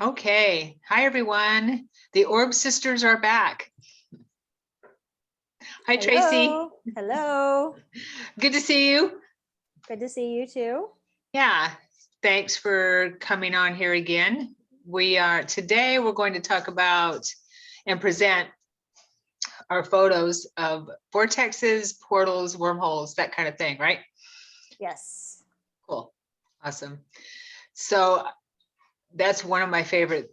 Okay. Hi, everyone. The Orb Sisters are back. Hi, Tracee. Hello. Hello. Good to see you. Good to see you too. Yeah. Thanks for coming on here again. Today we're going to talk about and present our photos of vortexes, portals, wormholes, that kind of thing, right? Yes. Cool. Awesome. So that's one of my favorite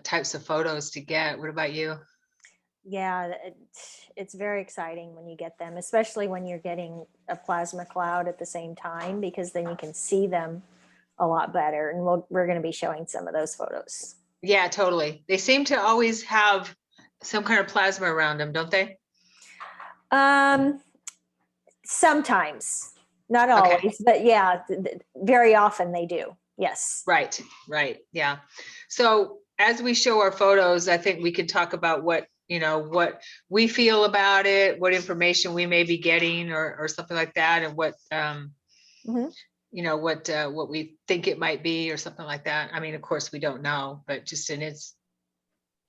types of photos to get. What about you? Yeah, it's very exciting when you get them, especially when you're getting a plasma cloud at the same time, because then you can see them a lot better. And we're going to be showing some of those photos. Yeah, totally. They seem to always have some kind of plasma around them, don't they? Sometimes, not Okay. always, but yeah, very often they do. Yes. Right. Yeah. So as we show our photos, I think we could talk about what we feel about it, what information we may be getting or something like that, and what Mhm. what we think it might be or something like that. I mean, of course we don't know, but just in its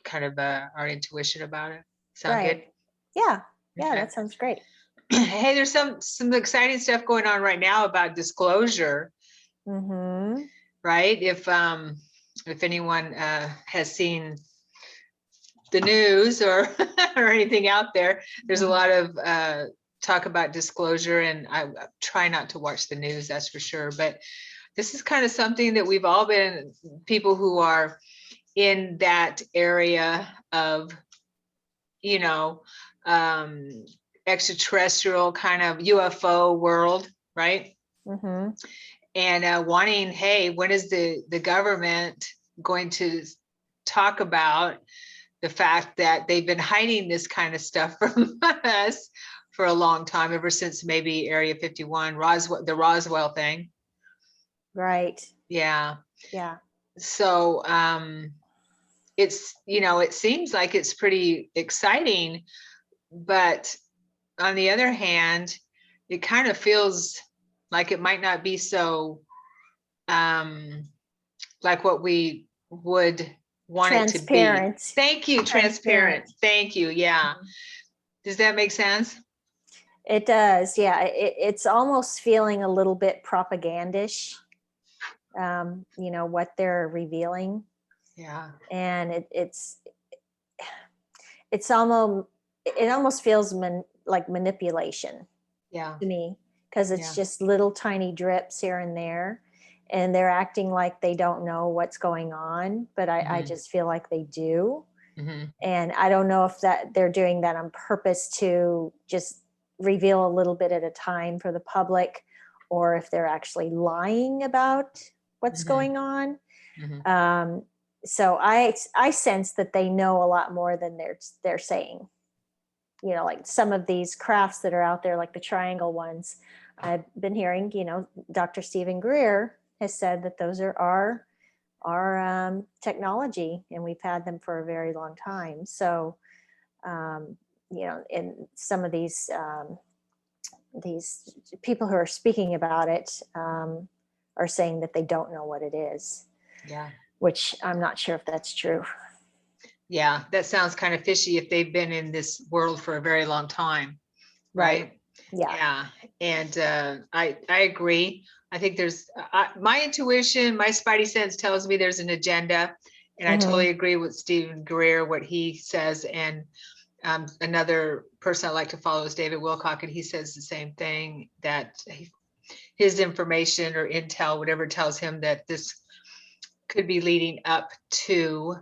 kind of our intuition about it. Sound good? Right. Yeah. Yeah, Okay. that sounds great. Hey, there's some exciting stuff going on right now about disclosure, Mm-hmm. right? If anyone has seen the news or or anything out there, there's a lot of talk about disclosure, and I try not to watch the news, that's for sure. But this is kind of something that we've all been, people who are in that area of, you know, um, extraterrestrial kind of UFO world, right? Mm-hmm. And wanting, hey, when is the government going to talk about the fact that they've been hiding this kind of stuff from us for a long time, ever since maybe Area 51, the Roswell thing. Right. Yeah. Yeah. So it seems like it's pretty exciting, but on the other hand, it kind of feels like it might not be so like what we would want it to be. Transparent. Thank you, transparent. Thank you. Yeah. Does that make sense? It does. Yeah. It's almost feeling a little bit propagandish, what they're revealing. Yeah. And it almost feels like manipulation Yeah. to me, because it's Yeah. just little tiny drips here and there. And they're acting like they don't know what's going on, but I just feel like they do. Mm-hmm. And I don't know if that they're doing that on purpose to just reveal a little bit at a time for the public, or if they're actually lying about what's Mm-hmm. going on. Mm-hmm. So I sense that they know a lot more than they're saying. Like some of these crafts that are out there, like the triangle ones, I've been hearing. Dr. Stephen Greer has said that those are our technology, and we've had them for a very long time. So, and some of these people who are speaking about it are saying that they don't know what it is. Yeah. Which I'm not sure if that's true. Yeah. That sounds kind of fishy if they've been in this world for a very long time. Right. Yeah. Yeah. And I agree. I think there's my intuition, my spidey sense tells me there's an agenda. And I totally agree with Stephen Greer, what he says. And another person I like to follow is David Wilcock, and he says the same thing, that his information or intel, whatever, tells him that this could be leading up to,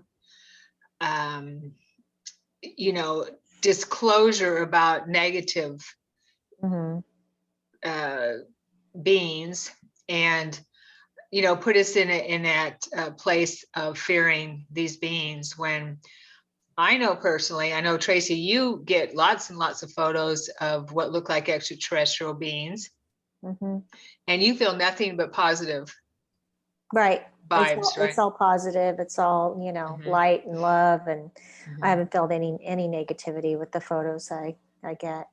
disclosure about negative beings, and put us in that place of fearing these beings. When I know personally, I know, Tracee, you get lots and lots of photos of what look like extraterrestrial beings, and you feel nothing but positive Right. vibes, It's right? all positive. It's all, light and love. And I Mhm. haven't felt any negativity with the photos I get.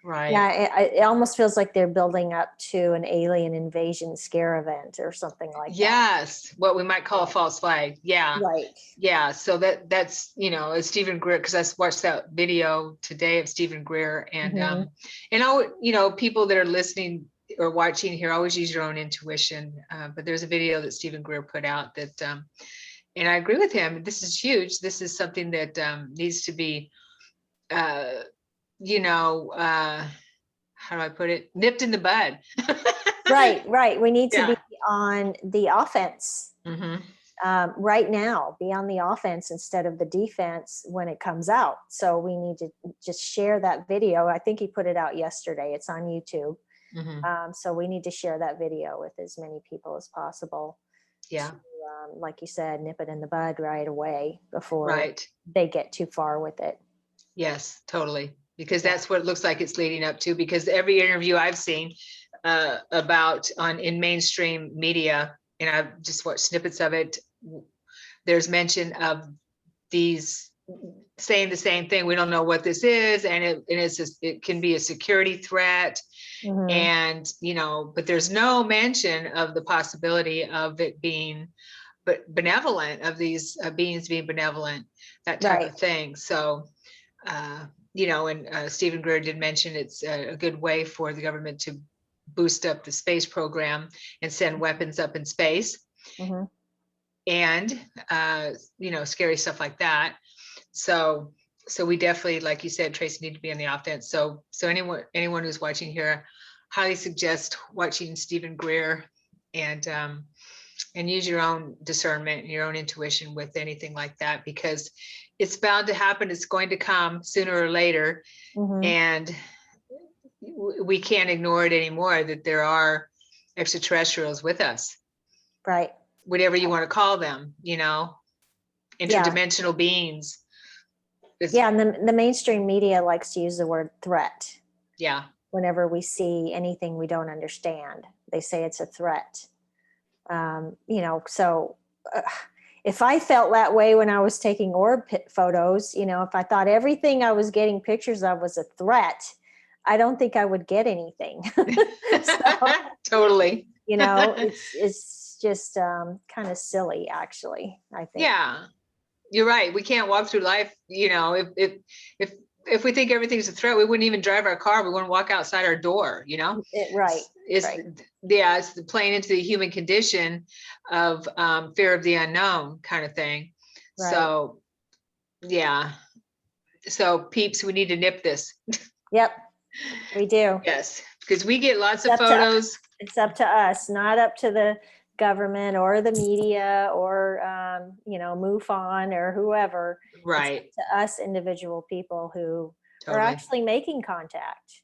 Right. Yeah, it almost feels like they're building up to an alien invasion scare event or something like that. Yes, what we might call a false flag. Yeah. Right. Yeah. So that's, as Stephen Greer, because I watched that video today of Stephen Greer and people that are listening or watching here, always use your own intuition. But there's a video that Stephen Greer put out that, and I agree with him. This is huge. This is something that needs to be, how do I put it? Nipped in the bud. Right. We need to be Yeah. on the offense Mhm. right now, be on the offense instead of the defense when it comes out. So we need to just share that video. I think he put it out yesterday. It's on YouTube. Mhm. So we need to share that video with as many people as possible. Yeah. To, like you said, nip it in the bud right away before Right. they get too far with it. Yes, totally. Because Yeah. that's what it looks like it's leading up to. Because every interview I've seen in mainstream media, and I've just watched snippets of it, there's mention of these saying the same thing. We don't know what this is, and it can be a security threat, and but there's no mention of the possibility of it being benevolent, of these beings being benevolent, that type Right. of thing. So and Stephen Greer did mention it's a good way for the government to boost up the space program and send weapons up in space, and scary stuff like that. So we definitely, like you said, Tracee, need to be on the offense. So anyone who's watching here, highly suggest watching Stephen Greer, and use your own discernment and your own intuition with anything like that, because it's bound to happen. It's going to come sooner or later, and we can't ignore it anymore, that there are extraterrestrials with us. Right. Whatever you want to call them, interdimensional beings. Yeah, and the mainstream media likes to use the word threat. Yeah. Whenever we see anything we don't understand, they say it's a threat. So if I felt that way when I was taking orb photos, if I thought everything I was getting pictures of was a threat, I don't think I would get anything. Totally. It's just kind of silly, actually, I think. Yeah, you're right. We can't walk through life, if we think everything's a threat, we wouldn't even drive our car. We wouldn't walk outside our door, Right. It's playing into the human condition of fear of the unknown kind of thing. Right. So, yeah. So peeps, we need to nip this. Yep, we do. Yes, because we get lots of photos. It's up to us, not up to the government or the media or MUFON or whoever. Right. It's up to us individual people who Totally. are actually making contact,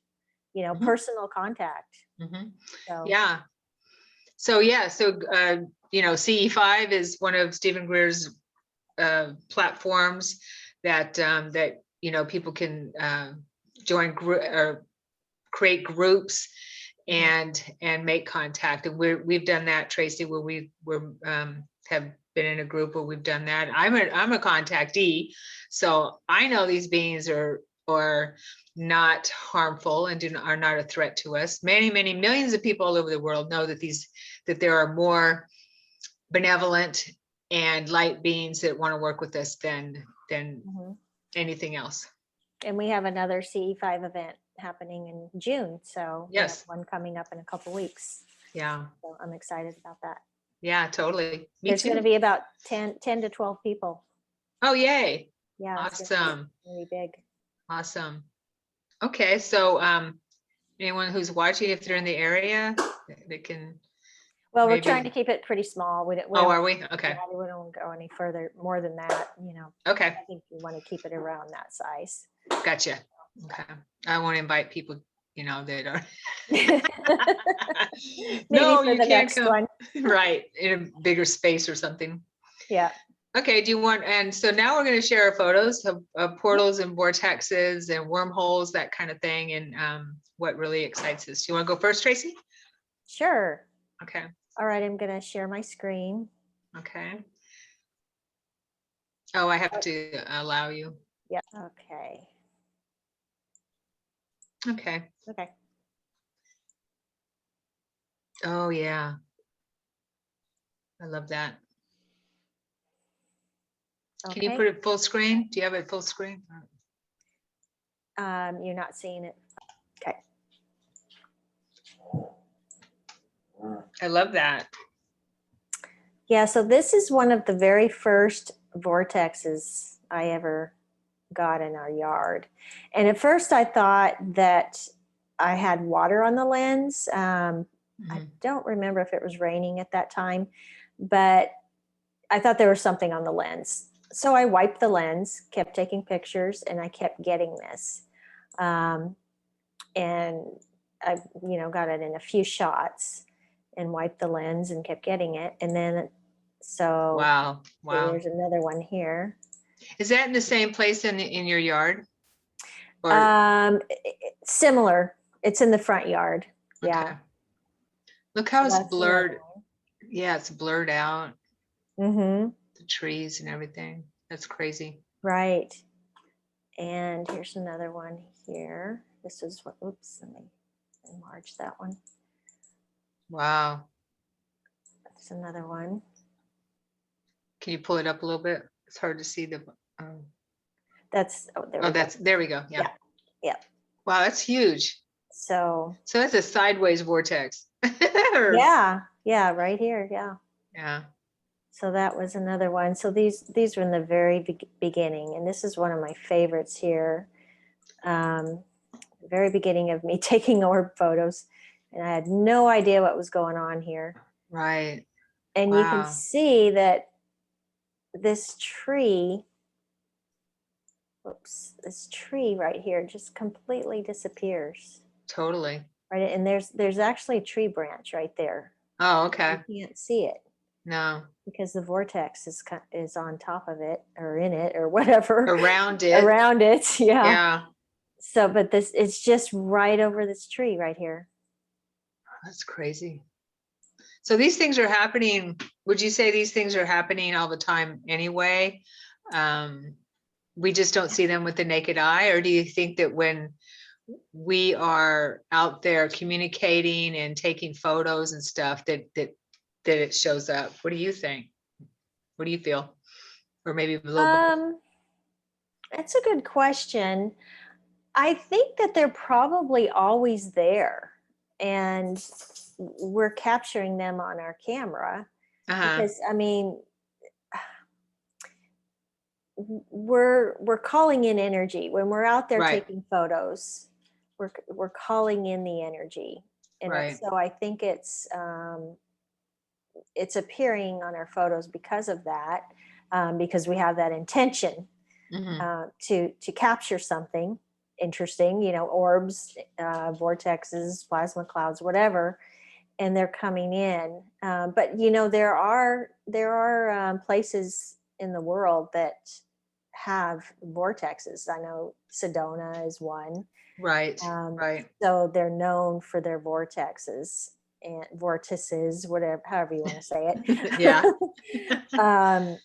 personal contact. So. Yeah. So CE5 is one of Stephen Greer's platforms that people can join or create groups and make contact. And we've done that, Tracee, where we have been in a group where we've done that. I'm a contactee, so I know these beings are not harmful and are not a threat to us. Many millions of people all over the world know that there are more benevolent and light beings that want to work with us than anything else. And we have another CE5 event happening in June. So yes, one coming up in a couple weeks. Yeah. So I'm excited about that. Yeah, totally. There's going to be about 10 to 12 people. Oh, yay. Yeah. Awesome. Really big. Awesome. Okay. So anyone who's watching, if they're in the area, they can. Well, we're trying to keep it pretty small. Are we? Okay. Yeah, we don't go any further, more than that, Okay. I think we want to keep it around that size. Gotcha. Okay. I won't invite people, that are. No, you can't come. One. Right. In a bigger space or something. Yeah. Okay. And so now we're going to share our photos of portals and vortexes and wormholes, that kind of thing. And what really excites us. Do you want to go first, Tracee? Sure. Okay. All right. I'm going to share my screen. Okay. Oh, I have to allow you. Yeah. Okay. Okay. Okay. Oh, yeah. I love that. Can you Okay. put it full screen? Do you have it full screen? You're not seeing it. Okay. I love that. Yeah, so this is one of the very first vortexes I ever got in our yard. And at first I thought that I had water on the lens. I Mhm. don't remember if it was raining at that time, but I thought there was something on the lens. So I wiped the lens, kept taking pictures, and I kept getting this. And I, got it in a few shots and wiped the lens and kept getting it. And then, so Wow. Wow. there's another one here. Is that in the same place in your yard? Or Similar. It's in the front yard. Yeah. okay. Look So how it's that's another blurred. Yeah, it's blurred out, one. Mm-hmm. the trees and everything. That's crazy. Right. And here's another one here. This is what, oops, let me enlarge that one. Wow. That's another one. Can you pull it up a little bit? It's hard to see the. That's, there we go. There we go. Yeah. Yeah. Yeah. Wow, that's huge. So So that's a sideways vortex. Or- yeah, right here. Yeah. Yeah. So that was another one. So these were in the very beginning, and this is one of my favorites here. The very beginning of me taking orb photos, and I had no idea what was going on here. Right. And you can Wow. see that this tree, this tree right here just completely disappears. Totally. Right, and there's actually a tree branch right there. Oh, okay. You can't see it No. because the vortex is on top of it or in it or whatever Around it. around it. Yeah. Yeah. So, but this, it's just right over this tree right here. That's crazy. So these things are happening. Would you say these things are happening all the time anyway? We just don't see them with the naked eye, or do you think that when we are out there communicating and taking photos and stuff that it shows up? What do you think? What do you feel? Or maybe a little both? That's a good question. I think that they're probably always there, and we're capturing them on our camera Uh-huh. because, I mean, we're calling in energy when we're out there Right. taking photos. We're calling in the energy, and Right. so I think it's appearing on our photos because of that, because we have that intention Mhm. to capture something interesting, orbs, vortexes, plasma clouds, whatever, and they're coming in. But there are places in the world that have vortexes. I know Sedona is one. Right. Right. So they're known for their vortexes and vortices, whatever, however you want to say Yeah. it.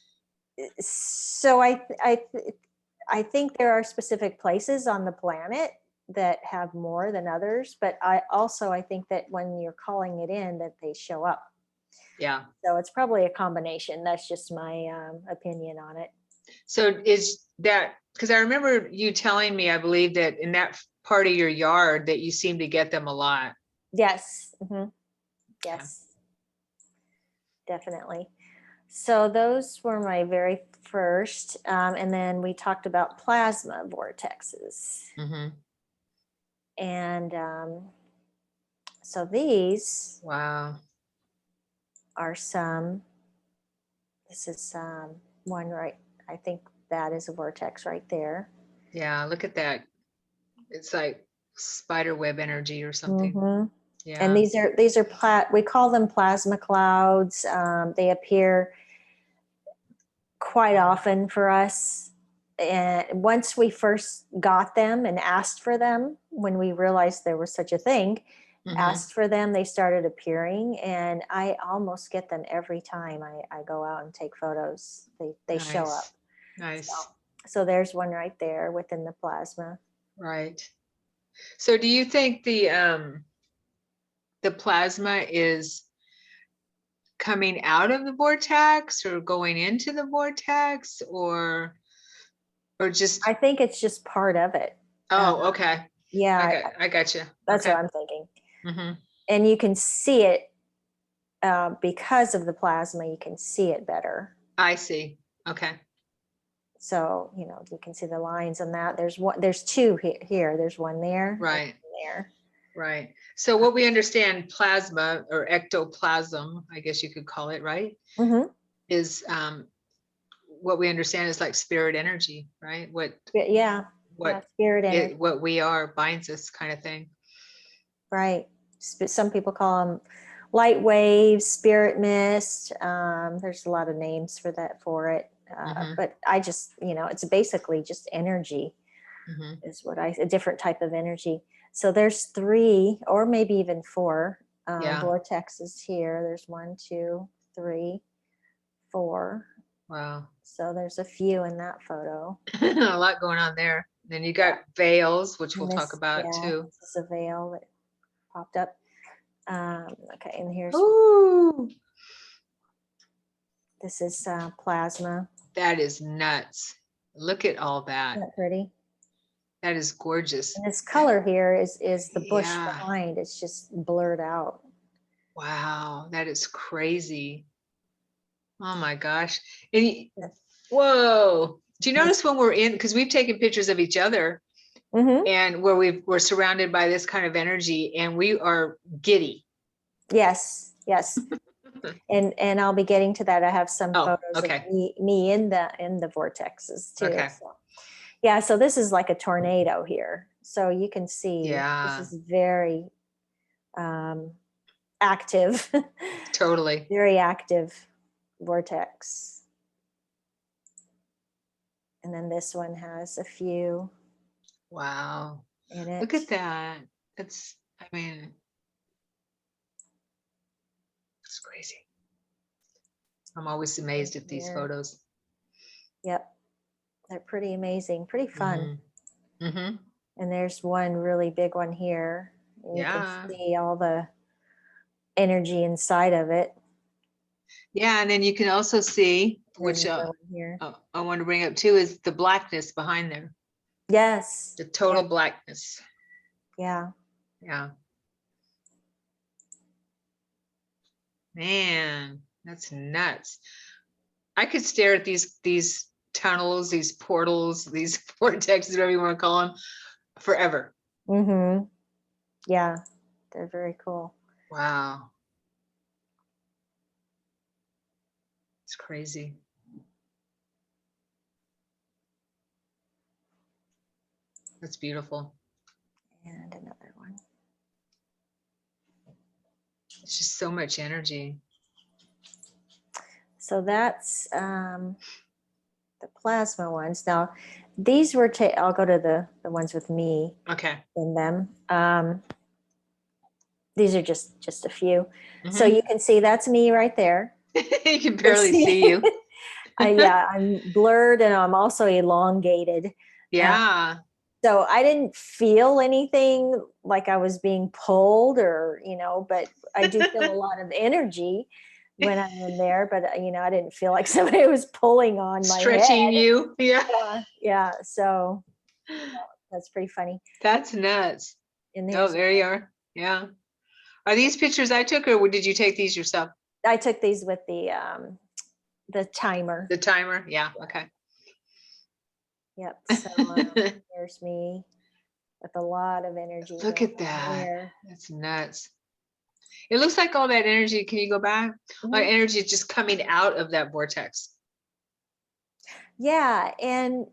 So I think there are specific places on the planet that have more than others, but I think that when you're calling it in, that they show up. Yeah. So it's probably a combination. That's just my opinion on it. So is that, because I remember you telling me, I believe that in that part of your yard that you seem to get them a lot. Yes. Mm-hmm. Yes. Definitely. So those were my very first. And then we talked about plasma vortexes. Mm-hmm. And so these Wow. are some, this is one right, I think that is a vortex right there. Yeah, look at that. It's like spider web energy or something. Mm-hmm. Yeah. And we call them plasma clouds. They appear quite often for us. And once we first got them and asked for them, when we realized there was such a thing, Mhm. asked for them, they started appearing, and I almost get them every time I go out and take photos. They show Nice. up. Nice. So there's one right there within the plasma. Right. So do you think the plasma is coming out of the vortex or going into the vortex or just, I think it's just part of it. oh, okay. Yeah, I got you. that's Okay. what I'm thinking. Mm-hmm. And you can see it because of the plasma, you can see it better. I see. Okay. So, you can see the lines on that. There's two here. There's one there. Right. There. Right. So what we understand plasma or ectoplasm, I guess you could call it, right? Mm-hmm. Is what we understand is like spirit energy, right? Yeah. Spirit energy. What we are binds us kind of thing. Right. Some people call them light waves, spirit mist. There's a lot of names for it. But I just, it's basically just energy is a different type of energy. So there's 3 or maybe even 4 vortexes here. There's 1, 2, 3, 4. Wow. So there's a few in that photo. A lot going on there. Then you got veils, which we'll talk about too. This is a veil that popped up. Okay, and here's Ooh, this is plasma. that is nuts. Look at all that. Isn't that pretty? That is gorgeous. And this color here is the bush Yeah. behind. It's just blurred out. Wow, that is crazy. Oh my gosh. Whoa. Do you notice when we're in, because we've taken pictures of each other and where we're surrounded by this kind of energy and we are giddy. Yes. and I'll be getting to that. I have some photos of me in the vortexes too. Okay. So, yeah, so this is like a tornado here. So you can see this is very active. Totally. Very active vortex. And then this one has a few. Wow. In it. Look at that. It's crazy. I'm always amazed at these photos. Yep. They're pretty amazing, pretty fun. Mm-hmm. And there's one really big one here. And you can see all the energy inside of it. Yeah, and then you can also see, which I want to bring up too, is the blackness behind there. Yes. The total blackness. Yeah. Yeah. Man, that's nuts. I could stare at these tunnels, these portals, these vortexes, whatever you want to call them, forever. Mm-hmm. Yeah, they're very cool. Wow. It's crazy. That's beautiful. And another one. It's just so much energy. So that's the plasma ones. Now, these were I'll go to the ones with me in them. These are just a few. So you can see that's me right there. You can barely see you. I'm blurred and I'm also elongated. Yeah. So I didn't feel anything like I was being pulled or, but I do feel a lot of energy when I'm in there, but I didn't feel like somebody was pulling on my stretching head. You. Yeah. So that's pretty funny. That's nuts. There you are. Yeah. Are these pictures I took, or did you take these yourself? I took these with the timer. The timer. Yeah. Okay. Yep. So there's me with a lot of energy. Look at that. That's nuts. It looks like all that energy. Can you go back? Like energy just coming out of that vortex. Yeah. And,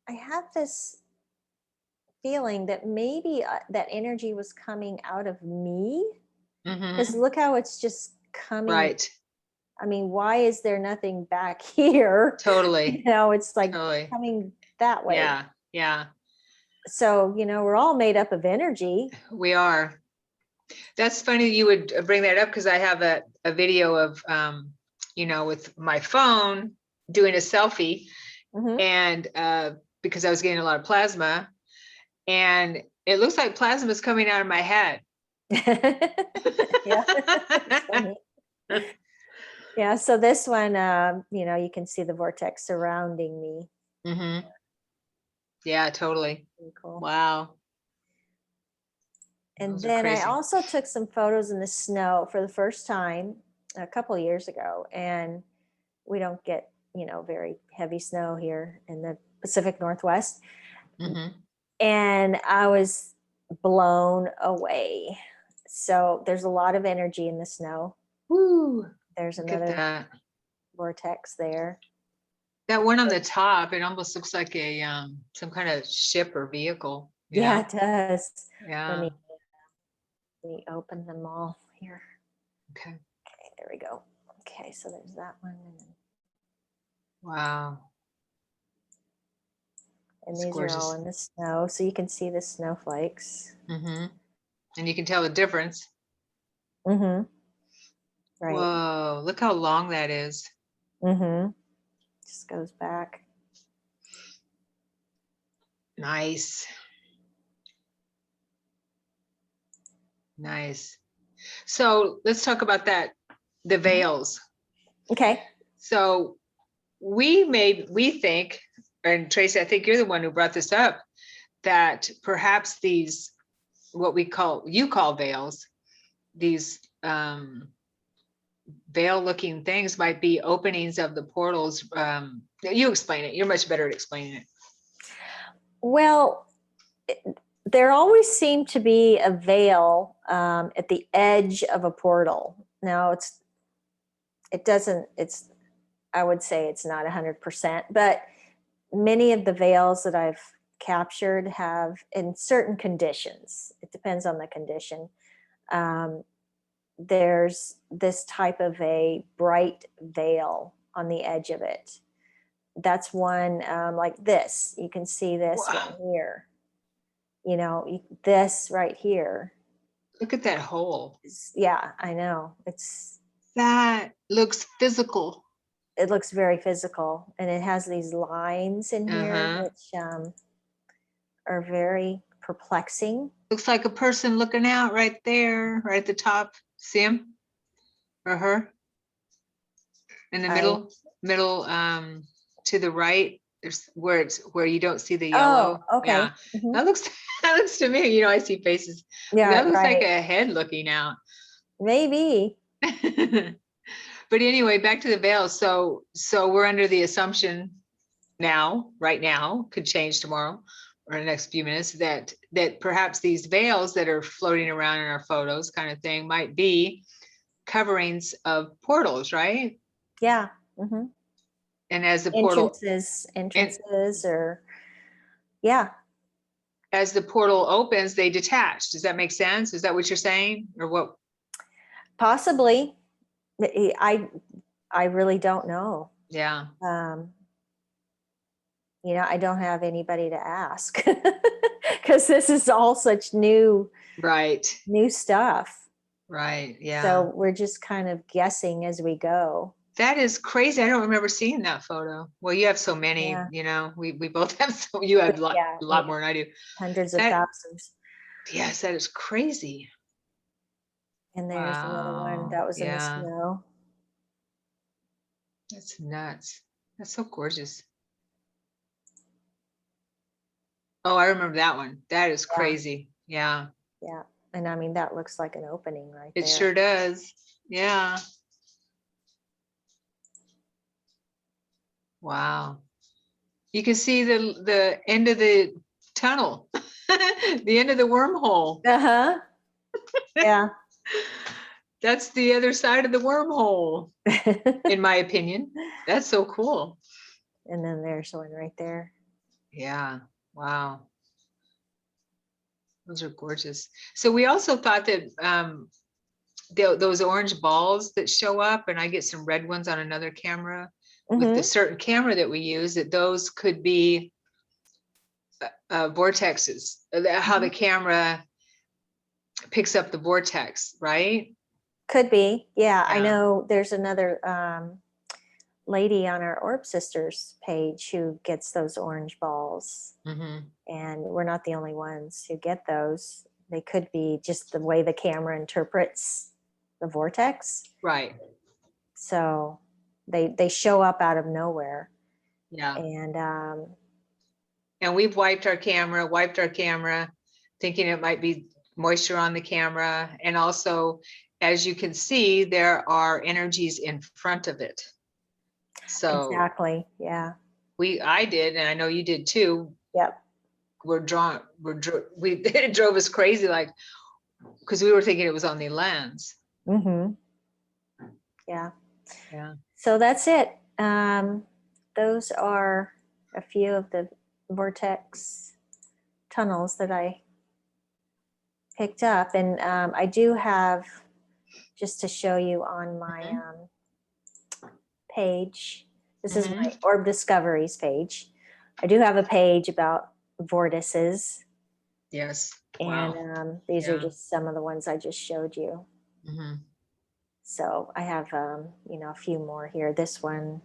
I have this feeling that maybe that energy was coming out of me. Because look how it's just coming. Right. I mean, why is there nothing back here? Totally. It's like coming that way. Yeah. Yeah. So, we're all made up of energy. We are. That's funny you would bring that up because I have a video of, with my phone doing a selfie and because I was getting a lot of plasma and it looks like plasma is coming out of my head. Yeah. It's funny. Yeah, so this one, you know, you can see the vortex surrounding me. Mm-hmm. Yeah, totally. Pretty cool. Wow. And Those are then I crazy. also took some photos in the snow for the first time a couple years ago, and we don't get, you know, very heavy snow here in the Pacific Northwest. Mm-hmm. And I was blown away. So there's a lot of energy in the snow. Woo. There's Look at another that. vortex there. That one on the top, it almost looks like a some kind of ship or vehicle, you Yeah, know? it does. Let Yeah. me open them all here. Okay. Okay, there we go. Okay, so there's that one. Wow. And It's these are all gorgeous. in the snow. So you can see the snowflakes. Mm-hmm. And you can tell the difference. Mm-hmm. Right. Whoa, look how long that is. Mm-hmm. Just goes back. Nice. Nice. So let's talk about that, the veils. Okay. So we think, and Tracee, I think you're the one who brought this up, that perhaps these, what you call veils, these veil looking things might be openings of the portals. You explain it. You're much better at explaining it. Well, there always seemed to be a veil at the edge of a portal. Now I would say it's not 100%, but many of the veils that I've captured have, in certain conditions, it depends on the condition, there's this type of a bright veil on the edge of it. That's one like this. You can see this Wow. right here. You know, this right here. Look at that hole. Yeah, I know. That looks physical. It looks very physical, and it has these lines in here Uh-huh. which are very perplexing. Looks like a person looking out right there, right at the top. See him or her in the I middle to the right. There's where you don't see the Oh, yellow. okay. Yeah, Mhm. that looks that looks to me. You know, I see faces. Yeah, That looks like right. a head looking out. Maybe. But anyway, back to the veil. So we're under the assumption now, right now, could change tomorrow or in the next few minutes, that perhaps these veils that are floating around in our photos kind of thing might be coverings of portals, right? Yeah. Hmm. And as the portal and Entrances, or yeah, as the portal opens, they detach. Does that make sense? Is that what you're saying? Or what? possibly. I I really don't know. Yeah. Um, you know, I don't have anybody to ask because this is all such Right. new stuff. Right. Yeah. So we're just kind of guessing as we go. That is crazy. I don't remember seeing that photo. Well, you have so many, Yeah. you know, we both have so you have Yeah, a we lot have more than I do. hundreds of That, thousands. yes, that is crazy. And there's another one Wow. that was in the Yeah. snow. That's nuts. That's so gorgeous. Oh, I remember that one. That is Yeah, crazy. Yeah. yeah. And I mean, that looks like an opening right It there. sure does. Yeah. Wow. You can see the end of the tunnel, the end of the wormhole. Uh-huh. Yeah. That's the other side of the wormhole, in my opinion. That's so cool. And then there's one right there. Yeah. Wow. Those are gorgeous. So we also thought that those orange balls that show up, and I get some red ones on another camera with the Mm-hmm. certain camera that we use, that those could be vortexes, how the camera picks up the vortex, right? Could be. Yeah, I Yeah. know there's another lady on our Orb Sisters page who gets those orange balls. Mhm. And we're not the only ones who get those. They could be just the way the camera interprets the vortex. Right. So they show up out of nowhere. Yeah. And we've wiped our camera, thinking it might be moisture on the camera. And also, as you can see, there are energies in front of it. So exactly. Yeah. I did, and I know you did too. Yep. It drove us crazy, like, because we were thinking it was on the lens. Mm-hmm. Yeah. Yeah. So that's it. Those are a few of the vortex tunnels that I picked up. And I do have, just to show you on my page, this is my Orb Discoveries page. I do have a page about vortices. Yes. And Wow. these are just some of the ones I just showed you. Mm-hmm. So I have, a few more here. This one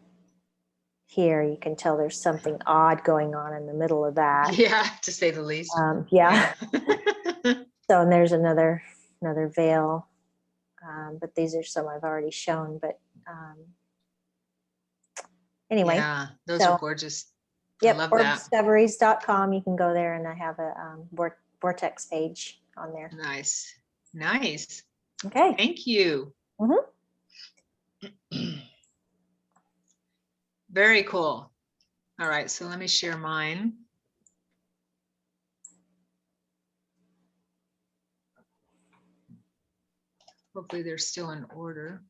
here, you can tell there's something odd going on in the middle of that. Yeah, to say the least. Yeah. So, and there's another veil, but these are some I've already shown. But anyway, yeah, those are gorgeous. Yep, I love that. orb-discoveries.com. You can go there, and I have a vortex page on there. Nice. Nice. Okay. Thank you. Mm-hmm. Very cool. All right, so let me share mine. Hopefully they're still in order.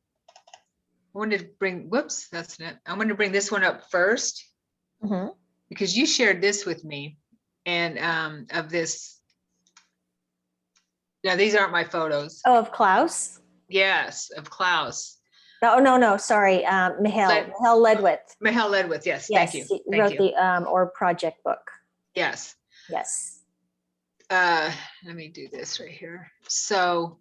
I wanted to bring, whoops, that's not, I'm going to bring this one up first because you shared this with me, and of this. Yeah, these aren't my photos. Oh, of Klaus? Yes, of Klaus. No, sorry, Mihail Ledwith. Mihail Ledwith, yes, Yes, thank you. He wrote the Orb Project book. Yes. Yes. Let me do this right here. So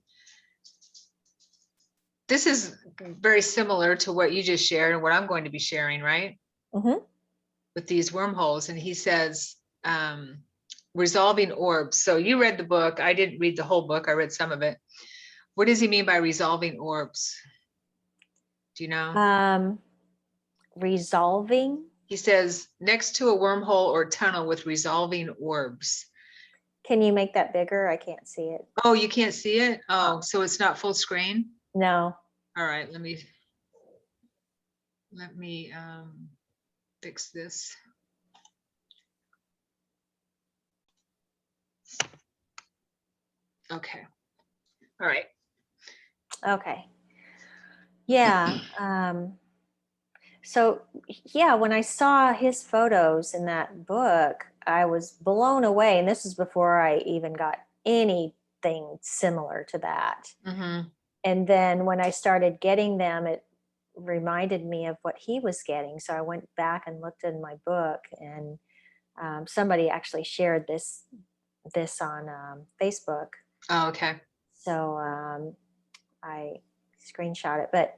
this is very similar to what you just shared and what I'm going to be sharing, right? With these wormholes. And he says, resolving orbs. So you read the book. I didn't read the whole book. I read some of it. What does he mean by resolving orbs? Do you know? Resolving? He says, next to a wormhole or tunnel with resolving orbs. Can you make that bigger? I can't see it. Oh, you can't see it? Oh, so it's not full screen? No. All right, let me fix this. Okay. All right. Okay. Yeah. So yeah, when I saw his photos in that book, I was blown away. And this was before I even got anything similar to that. And then when I started getting them, it reminded me of what he was getting. So I went back and looked in my book, and somebody actually shared this on Facebook. Oh, okay. So I screenshot it. But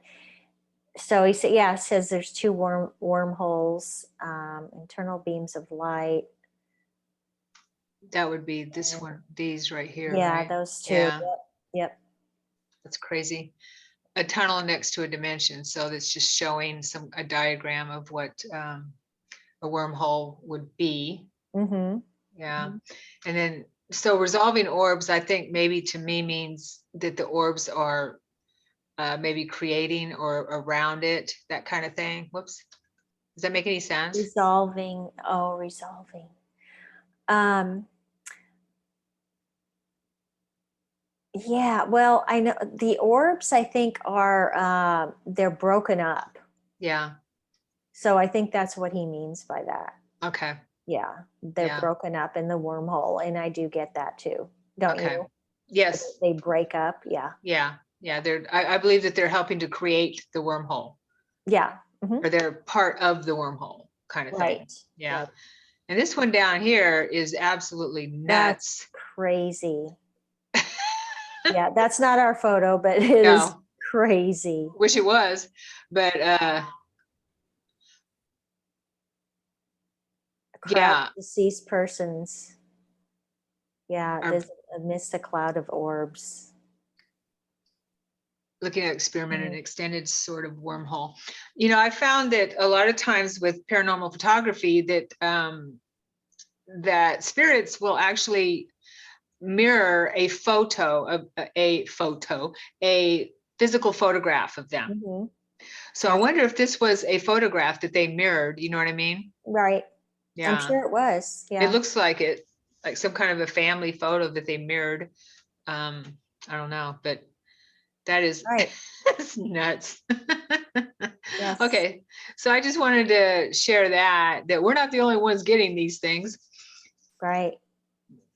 so he said, yeah, it says there's two wormholes, internal beams of light. That would be this one, these right here. Yeah, right? those two. Yeah. Yep. That's crazy. A tunnel next to a dimension. So that's just showing a diagram of what a wormhole would be. Yeah. And then, so resolving orbs, I think maybe to me means that the orbs are maybe creating or around it, that kind of thing. Whoops. Does that make any sense? Resolving. Yeah, well, I know the orbs, I think, are they're broken up. Yeah. So I think that's what he means by that. Okay. Yeah, they're broken up in the wormhole, and I do get that too. Don't you? Yes. They break up. Yeah. Yeah. Yeah. I believe that they're helping to create the wormhole. Yeah. Or they're part of the wormhole kind of thing. Yeah. Right. And this one down here is absolutely nuts. That's crazy. Yeah, that's not our photo, but it is crazy. Wish it was, but crowd Yeah. of deceased persons. Yeah, Are there's amidst a cloud of orbs. looking at experiment and Mm. extended sort of wormhole. You know, I found that a lot of times with paranormal photography that that spirits will actually mirror a photo, a physical photograph of them. Mhm. So I wonder if this was a photograph that they mirrored, you know what I mean? Right. I'm Yeah, sure it was. it Yeah. looks like it, like some kind of a family photo that they mirrored. I don't know, but that is Right. that's nuts. Yes. Okay, so I just wanted to share that we're not the only ones getting these things. Right.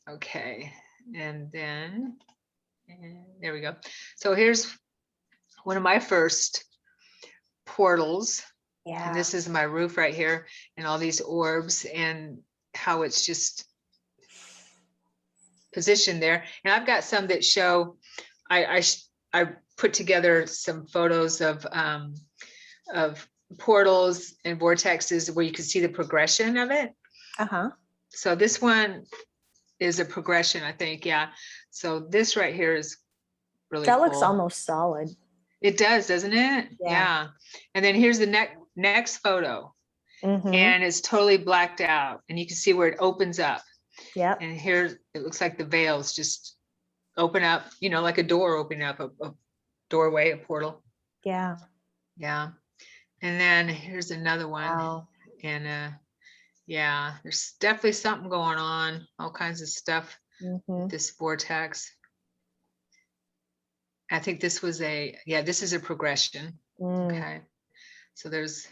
Okay, and then there we go. So here's one of my first portals, Yeah. and this is my roof right here, and all these orbs, and how it's just positioned there. And I've got some that show. I put together some photos of portals and vortexes where you can see the progression of it. Uh-huh. So this one is a progression, I think. Yeah. So this right here is really That cool. looks almost solid. It does, doesn't it? Yeah. And then here's the next photo, Mm-hmm. and it's totally blacked out, and you can see where it opens up. Yep. And here it looks like the veils just open up, you know, like a door opening up, a doorway, a portal. Yeah. Yeah. And then here's another one. Wow. And yeah, there's definitely something going on, all kinds of stuff. Mm-hmm. This vortex. I think this was this is a progression. Mm. Okay. So there's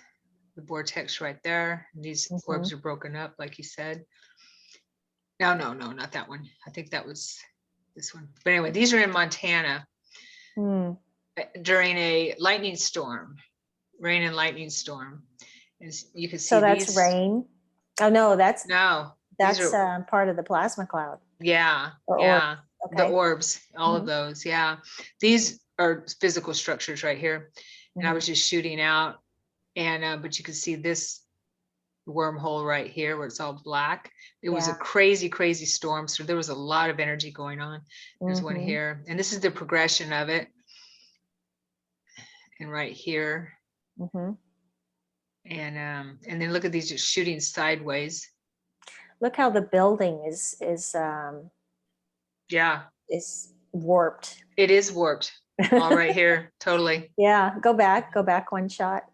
the vortex right there. And these orbs are broken up, like you said. No, not that one. I think that was this one. But anyway, these are in Montana during a lightning storm, rain and lightning storm. And you can see So that's these. rain. Oh no, that's part of the plasma cloud. Yeah, Or yeah. Okay. The orbs, all of those. Yeah. These are physical structures right here. And I was just shooting out, and but you can see this wormhole right here where it's all black. It was a crazy, crazy storm. So there was a lot of energy going on. There's one here, and this is the progression of it. And right here. And then look at these just shooting sideways. Look how the building is warped. It is warped. All right here, totally. Yeah, go back one shot.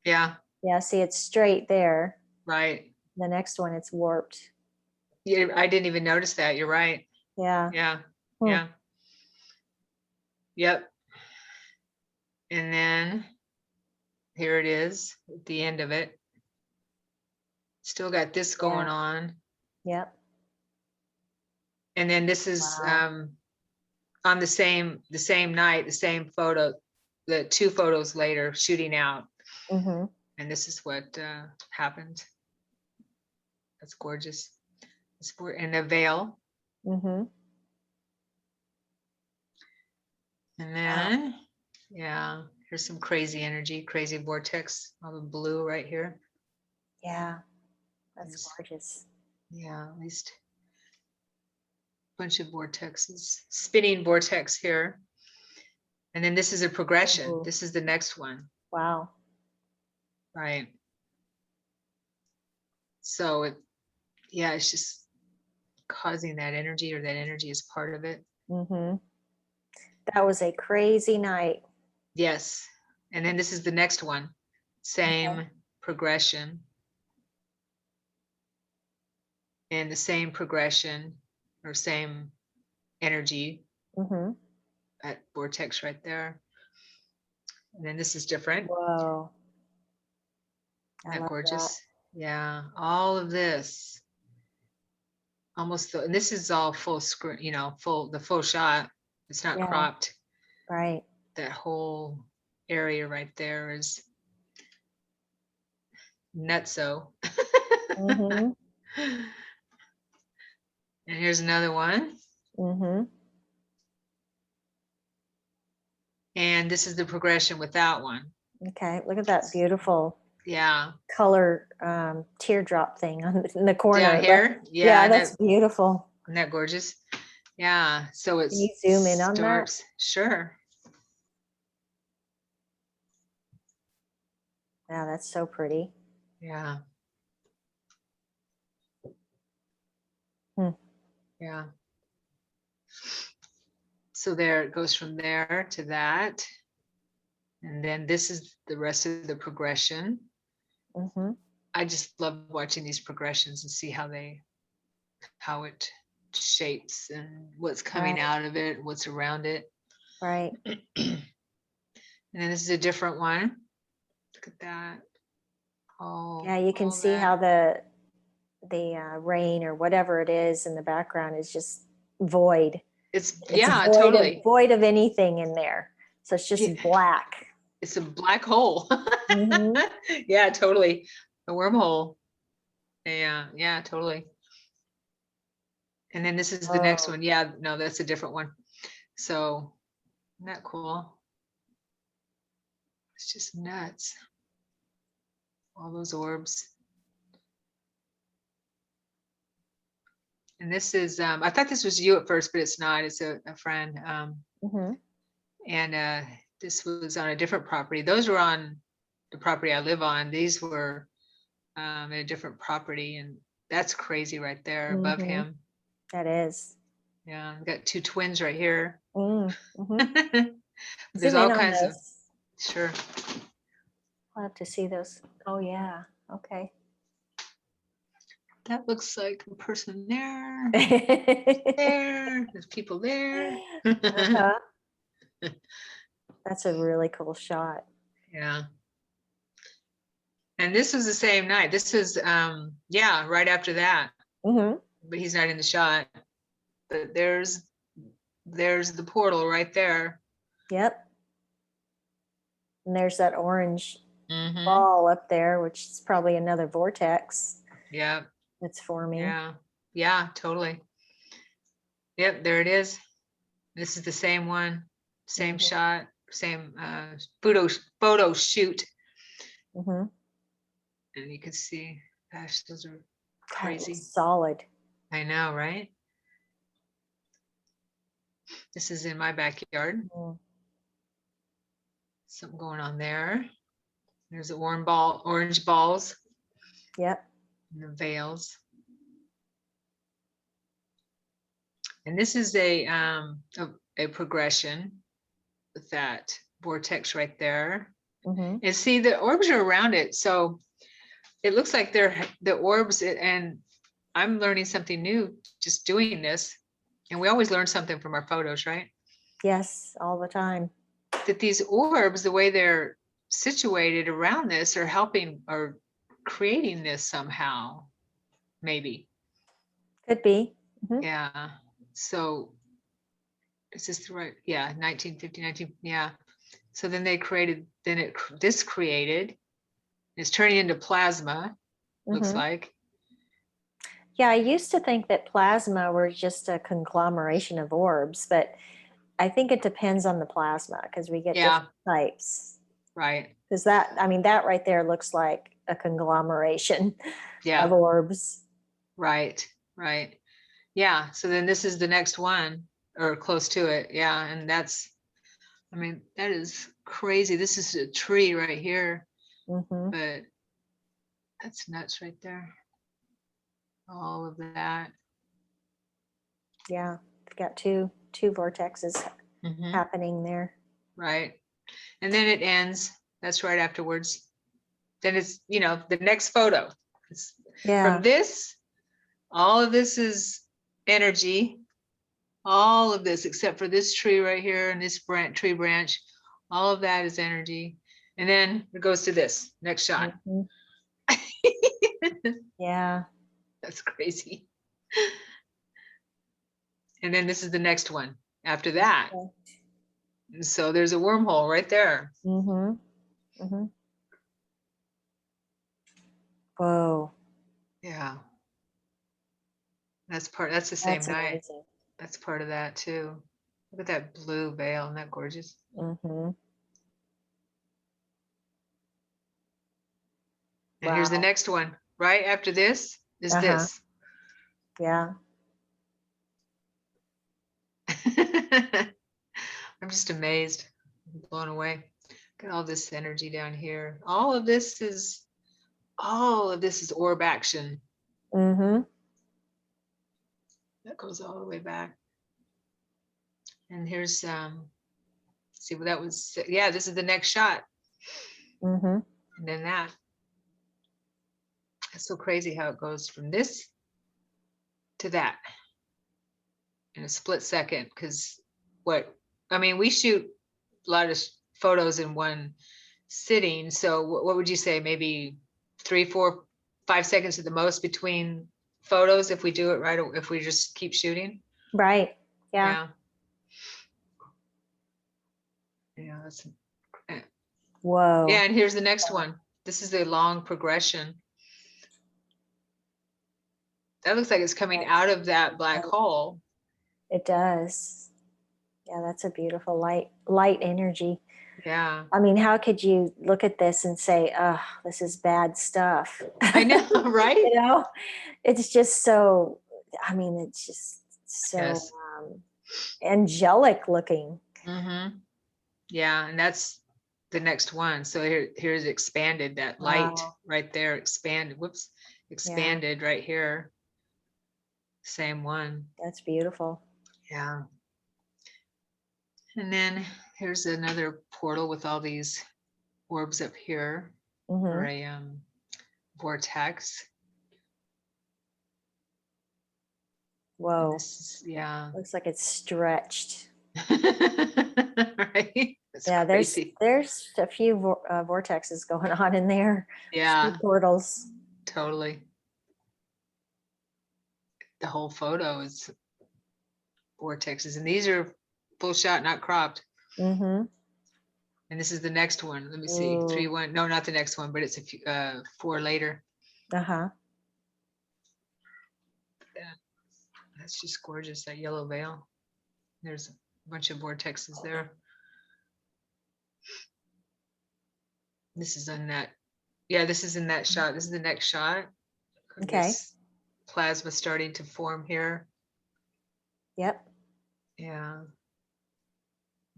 Yeah. Yeah, see it's straight there. Right. The next one, it's warped. Yeah, I didn't even notice that. You're right. Yeah. Yeah. Yeah. Yep. And then here it is at the end of it. Still got this going on. Yep. And then this is on the same night, the same photo, the two photos later, shooting out. And this is what happened. That's gorgeous. It's in a veil. And then, yeah, here's some crazy energy, crazy vortex, all the blue right here. Yeah, that's gorgeous. Yeah, at least a bunch of vortexes, spinning vortex here. And then this is a progression. Ooh. This is the next one. Wow. Right. So it's just causing that energy, or that energy is part of it. That was a crazy night. Yes. And then this is the next one. Same progression. And the same progression or same energy. That vortex right there. And then this is different. Whoa. Isn't that gorgeous? That. Yeah. All of this. Almost, and this is all full screen, you know, the full shot. It's not cropped. Right. That whole area right there is nutso. And here's another one. And this is the progression with that one. Okay, look at that beautiful. Yeah. color teardrop thing in the corner. Down here. Yeah, Yeah. that's beautiful. Isn't that gorgeous? Yeah. So it Can you zoom in on that? starts. Sure. Yeah, that's so pretty. Yeah. Hmm. Yeah. So there it goes from there to that. And then this is the rest of the progression. Mm-hmm. I just love watching these progressions and see how it shapes and what's coming Right. out of it, what's around it. Right. And then this is a different one. Look at that. Yeah, you can All see that. how the rain or whatever it is in the background is just void. It's It's yeah, totally. void of anything in there. So it's just Yeah, black. it's a black hole. Mm-hmm. Yeah, totally. A wormhole. Yeah, yeah, totally. And then this is the next Oh, one. Yeah, no, that's a different one. So, isn't that cool? It's just nuts. All those orbs. And this is, I thought this was you at first, but it's not. It's a friend. mm-hmm. And this was on a different property. Those were on the property I live on. These were at a different property. And that's crazy right there above Mm-hmm. him. That is. Yeah, I've got two twins right here. Mm-hmm. There's Zoom all in on kinds of, those. sure. I'll have to see those. Oh yeah. Okay. That looks like a person there. Uh-huh. There, there's people there. That's a really cool shot. Yeah. And this was the same night. This is, yeah, right after that, Mm-hmm. but he's not in the shot. But there's the portal right there. Yep. And there's that orange Mm-hmm. ball up there, which is probably another vortex Yeah, that's forming. yeah, yeah, totally. Yep, there it is. This is the same one, same Mhm. shot, same photo shoot. Mm-hmm. And you can see, gosh, those are God, it looks crazy. solid. I know, right? This is in my backyard. Mm. Something going on there. There's the orange balls Yep. and the veils. And this is a progression with that vortex right there. Mm-hmm. And see, the orbs are around it. So it looks like they're the orbs, and I'm learning something new just doing this. And we always learn something from our photos, right? Yes, all the time. That these orbs, the way they're situated around this, are helping or creating this somehow, maybe. Could be. Mm-hmm. Yeah. So is this the right? Yeah, 1950, 19, yeah. So then they created, this created, it's turning into plasma, looks Mm-hmm. like. Yeah, I used to think that plasma were just a conglomeration of orbs, but I think it depends on the plasma because we get Yeah, different types. right. Because that right there looks like a conglomeration of Yeah, orbs. right, right. Yeah, so then this is the next one or close to it. Yeah, and that's, I mean, that is crazy. This is a tree right here, Mm-hmm. but that's nuts right there. All of that. Yeah, we've got two vortexes Mhm, happening there. right. And then it ends. That's right afterwards. Then it's, the next photo. It's from Yeah. this, all of this is energy. All of this, except for this tree right here and this tree branch, all of that is energy. And then it goes to this next shot. Mm-hmm. Yeah. That's crazy. And then this is the next one after that. So there's a wormhole right there. Mm-hmm. Mm-hmm. Whoa. Yeah. That's the same That's night. amazing. That's part of that too. Look at that blue veil. Isn't that gorgeous? Mm-hmm. And here's the Wow. next one. Right after this is Uh-huh. this. Yeah. I'm just amazed, blown away. Look at all this energy down here. All of this is orb action. Mm-hmm. That goes all the way back. And here's see what that was. Yeah, this is the next shot. Mm-hmm. And then that. It's so crazy how it goes from this to that in a split second. Because we shoot a lot of photos in one sitting. So what would you say? Maybe 3, 4, 5 seconds at the most between photos if we do it right, if we just keep shooting. Right. Yeah. Yeah, that's Whoa. yeah. And here's the next one. This is a long progression. That looks like it's coming out of that black hole. It does. Yeah, that's a beautiful light energy. Yeah. I mean, how could you look at this and say, oh, this is bad stuff? I know, right? You know, it's just so, I mean, it's just so Yes. angelic looking. Mm-hmm. Yeah, and that's the next one. So here's expanded, that light Wow. right there, expanded. Whoops, expanded right here. Same one. That's beautiful. Yeah. And then here's another portal with all these orbs up here, or Mm-hmm. a vortex. Whoa. This is, yeah. Looks like it's stretched. Right? That's Yeah, crazy. there's a few vortexes going on in there. Yeah, Few portals. totally. The whole photo is vortexes, and these are full shot, not cropped. Mm-hmm. And this is the next one. Let me see. Ooh. 3, 1. No, not the next one, but it's a few, 4 later. Uh-huh. Yeah, that's just gorgeous. That yellow veil. There's a bunch of vortexes there. This is in that. Yeah, this is in that shot. This is the next shot. Okay. This plasma starting to form here. Yep. Yeah.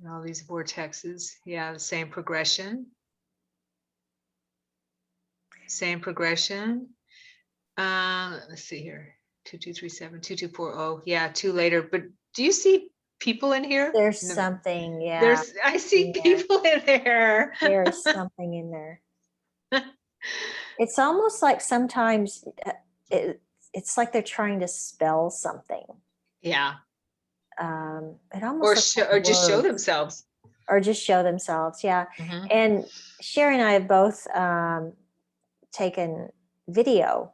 And all these vortexes. Yeah, the same progression. Same progression. Let's see here. 2237, 2240. Yeah, 2 later. But do you see people in here? There's No, something, yeah. I see in there. people in there. There is something in there. It's almost like sometimes it's like they're trying to spell something. Yeah. It almost looks like Or just show words. themselves. Or just show themselves. Yeah. Mhm. And Sherry and I have both taken video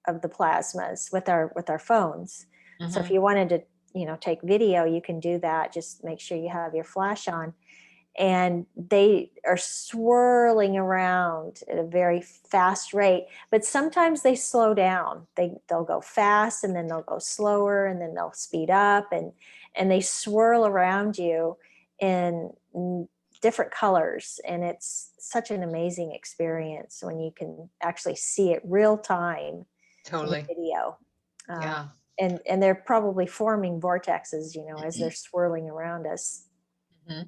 of the plasmas with our phones. So if Mhm. you wanted to, take video, you can do that. Just make sure you have your flash on. And they are swirling around at a very fast rate, but sometimes they slow down. They'll go fast, and then they'll go slower, and then they'll speed up, and they swirl around you in different colors. And it's such an amazing experience when you can actually see it real time in the Totally. video. Yeah. And they're probably forming vortexes, as they're swirling around us. Mhm.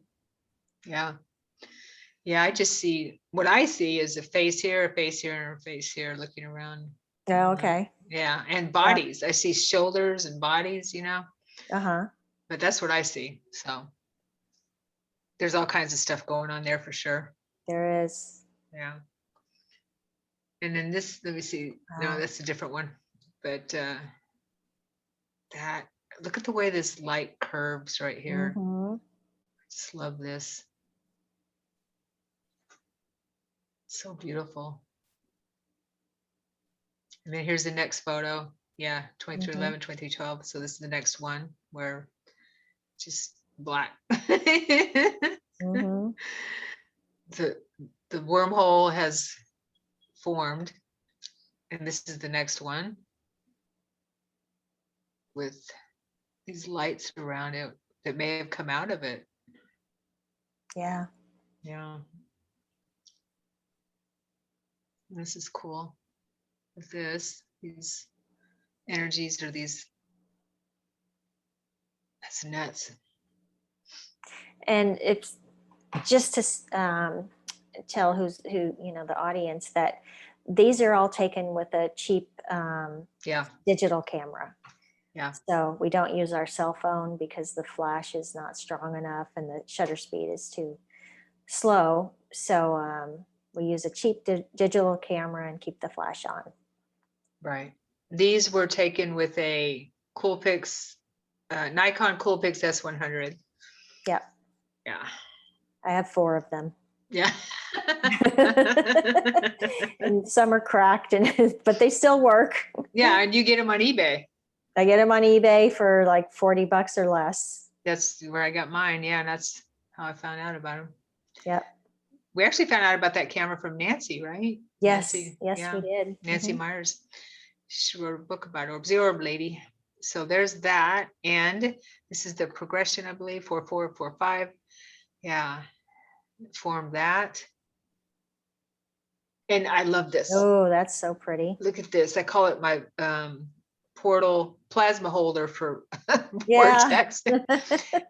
Yeah. Yeah, I just see, what I see is a face here, a face here, and a face here looking around. Oh, okay. Yeah, and bodies. I see shoulders and bodies, Uh-huh. but that's what I see. So there's all kinds of stuff going on there for sure. There is. Yeah. And then this, let me see. No, Wow. that's a different one. But that, look at the way this light curves right here. Mm-hmm. Just love this. So beautiful. And then here's the next photo. Yeah, 2311, 2312. So this is the next one where just black. Mm-hmm. The wormhole has formed, and this is the next one with these lights around it that may have come out of it. Yeah. Yeah. This is cool. With this, these energies or these, that's nuts. And it's just to tell who, the audience, that these are all taken with a cheap Yeah, digital camera. yeah, So we don't use our cell phone because the flash is not strong enough and the shutter speed is too slow. So we use a cheap digital camera and keep the flash on. right. These were taken with a Coolpix, Nikon Coolpix S100. Yep. Yeah, I have 4 of them. yeah. And some are cracked, but they still work. Yeah, and you get them on eBay. I get them on eBay for like $40 or less. That's where I got mine. Yeah, and that's how I found out about them. Yep. We actually found out about that camera from Nancy, right? Yes. Nancy, Yes, yeah. we did. Nancy Myers. She wrote a book about orbs, the orb lady. So there's that. And this is the progression, I believe, 4, 4, 4, 5. Yeah, form that. And I love this. Oh, that's so pretty. Look at this. I call it my portal plasma holder for Yeah. vortex.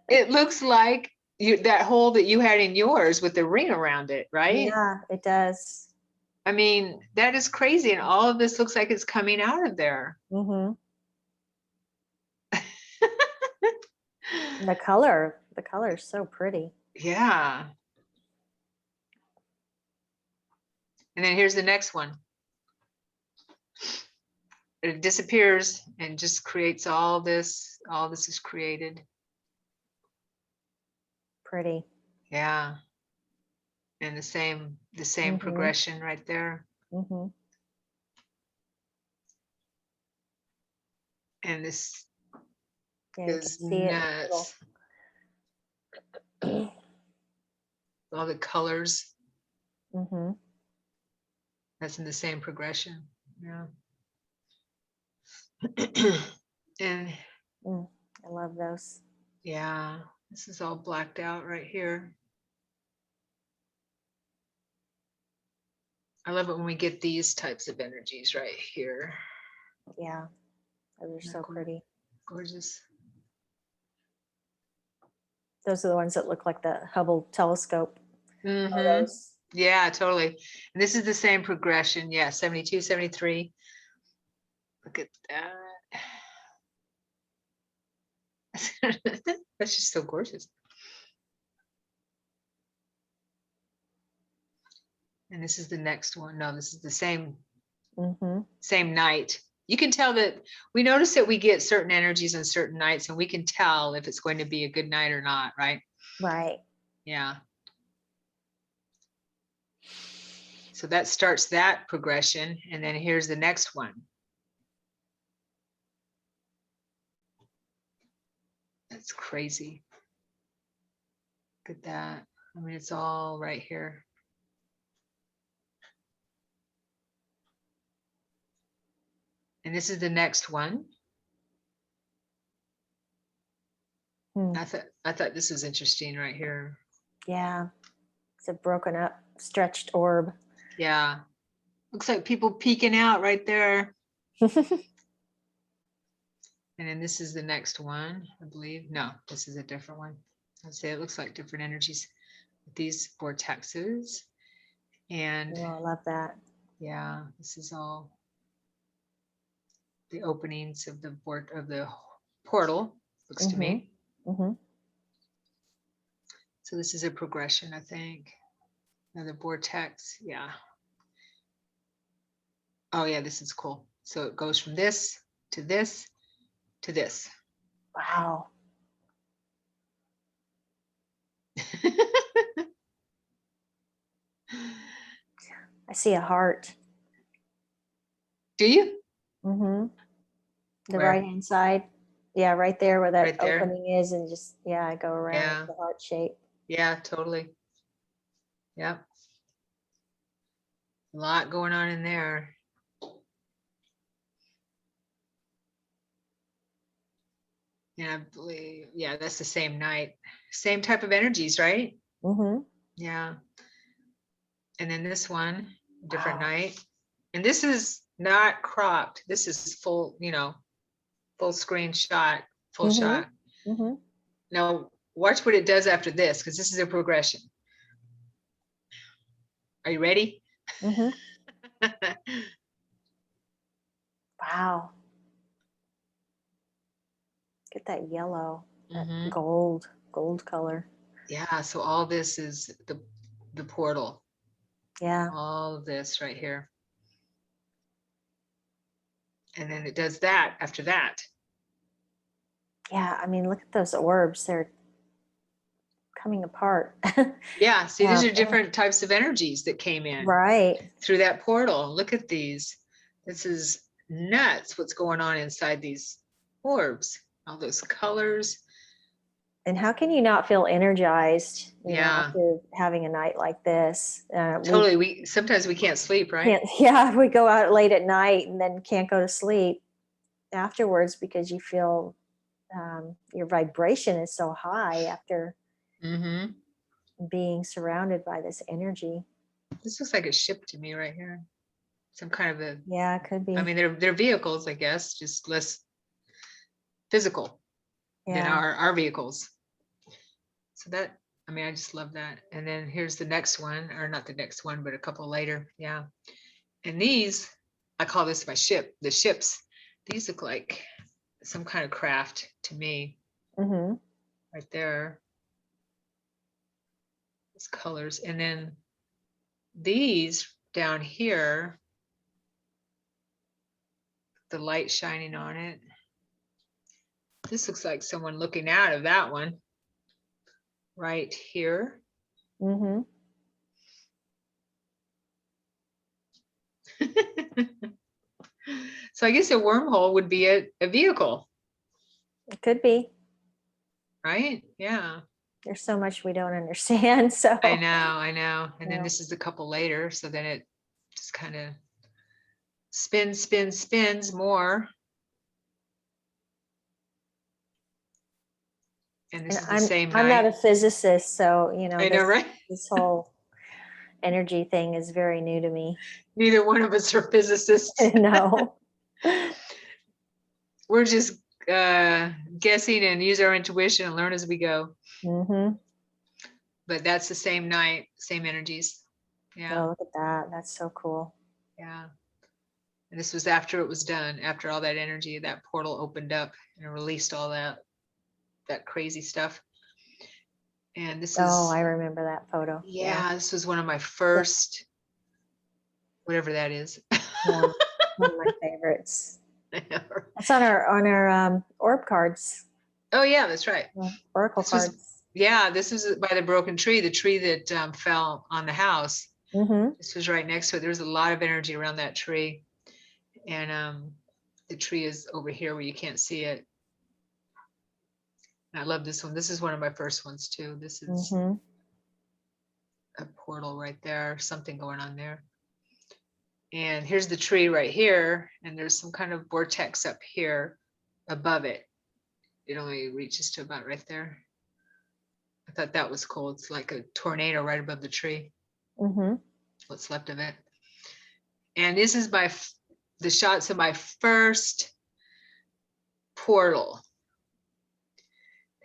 It looks like that hole that you had in yours with the ring around it, right? Yeah, it does. I mean, that is crazy. And all of this looks like it's coming out of there. Mm-hmm. The color is so pretty. Yeah. And then here's the next one. It disappears and just creates all this. All this is created. Pretty. Yeah. And the same progression right there. Mm-hmm. And this is nuts. All the colors. Mm-hmm. That's in the same progression. Yeah. And I love those. yeah, this is all blacked out right here. I love it when we get these types of energies right here. Yeah, those are so pretty. Gorgeous. Those are the ones that look like the Hubble telescope. Mm-hmm. Yeah, totally. And this is the same progression. Yeah, 72, 73. Look at that. That's just so gorgeous. And this is the next one. No, this is the same, same night. You can tell that we notice that we get certain energies on certain nights, and we can tell if it's going to be a good night or not, right? Right. Yeah. So that starts that progression. And then here's the next one. That's crazy. Look at that. I mean, it's all right here. And this is the next one. I thought this was interesting right here. Yeah. It's a broken up, stretched orb. Yeah. Looks like people peeking out right there. And then this is the next one, I believe. No, this is a different one. I'd say it looks like different energies with these vortexes. And I love that. Yeah, this is all the openings of the portal, looks to me. So this is a progression, I think. Another vortex, yeah. Oh yeah, this is cool. So it goes from this to this to this. Wow. I see a heart. Do you? The right-hand side. Yeah, right there where that right there. opening is, and just, yeah, I go around Yeah. the heart shape. Yeah, totally. Yep. A lot going on in there. And I believe, yeah, that's the same night. Same type of energies, right? Yeah. And then this one, different night. And this is not cropped. This is full, you know, full screen shot, full shot. Mm-hmm. Now watch what it does after this, because this is a progression. Are you ready? Mm-hmm. Wow. Get that yellow, that gold color. Yeah, so all this is the portal. Yeah. All of this right here. And then it does that after that. Yeah, I mean, look at those orbs. They're coming apart. Yeah, see, these are different types of energies that came in Right. through that portal. Look at these. This is nuts what's going on inside these orbs. All those colors. And how can you not feel energized, you know, Yeah. after having a night like this? Totally. We sometimes we can't sleep, right? Yeah, we go out late at night and then can't go to sleep afterwards because you feel your vibration is so high after being surrounded by this energy. This looks like a ship to me right here. Some kind of a, yeah, it could be. I mean, they're vehicles, I guess, just less physical than our vehicles. So that, I mean, I just love that. And then here's the next one, or not the next one, but a couple later. Yeah. And these, I call this my ship, the ships. These look like some kind of craft to me. Right there. These colors. And then these down here, the light shining on it. This looks like someone looking out of that one right here. So I guess a wormhole would be a vehicle. It could be. Right? Yeah. There's so much we don't understand. So I know. And then this is a couple later. So then it just kind of spins more. And this is the same night. I'm not a physicist, so you know, I know, right? This whole energy thing is very new to me. Neither one of us are physicists. No. We're just guessing and use our intuition and learn as we go. But that's the same night, same energies. Yeah. Oh, look at that. That's so cool. Yeah. And this was after it was done, after all that energy, that portal opened up and released all that crazy stuff. And this is, I remember that photo. Yeah, this was one of my first, whatever that is. Yeah, one of my favorites. That's on our orb cards. Oh yeah, that's right. Oracle cards. Yeah, this is by the broken tree, the tree that fell on the house. This was right next to it. There was a lot of energy around that tree. And the tree is over here where you can't see it. And I love this one. This is one of my first ones too. This is a portal right there, something going on there. And here's the tree right here. And there's some kind of vortex up here above it. It only reaches to about right there. I thought that was cool. It's like a tornado right above the tree. What's left of it. And this is the shots of my first portal.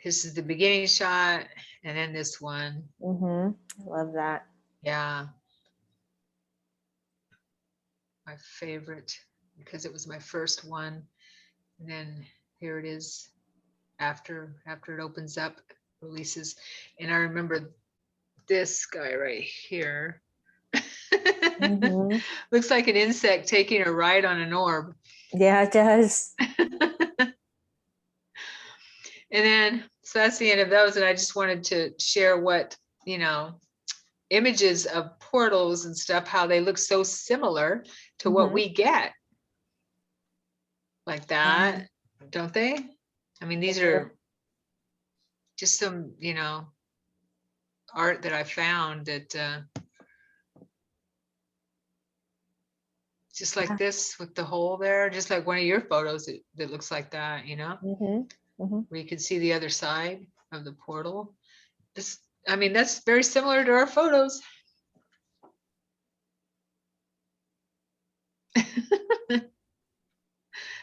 This is the beginning shot, and then this one. I love that. Yeah. My favorite, because it was my first one. And then here it is after it opens up, releases. And I remember this guy right here. Looks like an insect taking a ride on an orb. Yeah, it does. And then, so that's the end of those. And I just wanted to share what, images of portals and stuff, how they look so similar to what we get. Like that, don't they? I mean, these are just some, art that I found that just like this with the hole there, just like one of your photos that looks like that, where you can see the other side of the portal. I mean, that's very similar to our photos.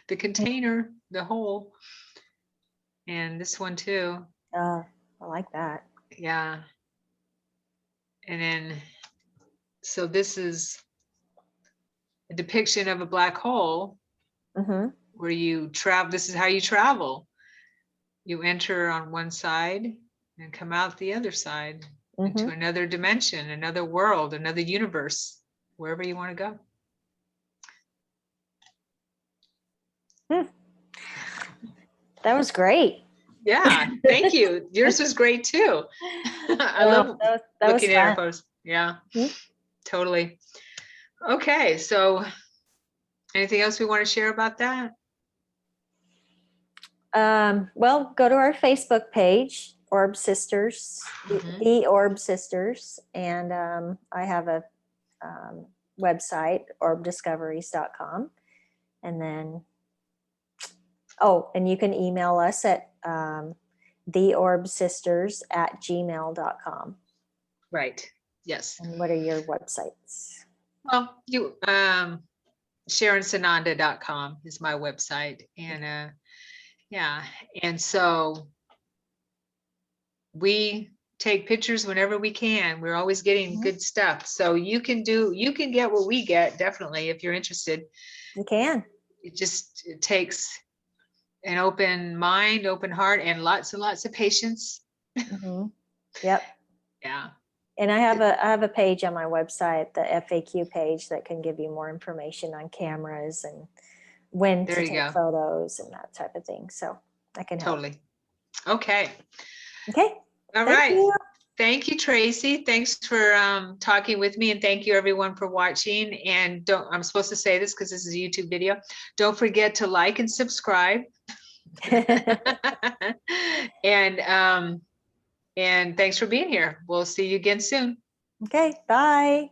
the container, the hole. And this one too. I like that. Yeah. And then, so this is a depiction of a black hole Mm-hmm. where you travel. This is how you travel. You enter on one side and come out the other side into another dimension, another world, another universe, wherever you want to go. That was great. Yeah, thank you. Yours was great too. I love that looking was at our fun. photos. Yeah, Mhm. totally. Okay, so anything else we want to share about that? Well, go to our Facebook page, Orb Sisters, the Orb Sisters, and I have a website, orbdiscoveries.com. And then, and you can email us at theorbsisters@gmail.com. Right. Yes. And what are your websites? Well, you SharonSananda.com is my website. And yeah, and so we take pictures whenever we can. We're always getting good stuff. So you can get what we get, definitely, if you're interested. You can. It takes an open mind, open heart, and lots of patience. Yep. Yeah. And I have a page on my website, the FAQ page, that can give you more information on cameras and when to take photos and that type of thing. So I can help. Totally. Okay. Okay. All right. Thank you, Tracee. Thanks for talking with me, and thank you everyone for watching. And I'm supposed to say this because this is a YouTube video. Don't forget to like and subscribe. And thanks for being here. We'll see you again soon. Okay. Bye.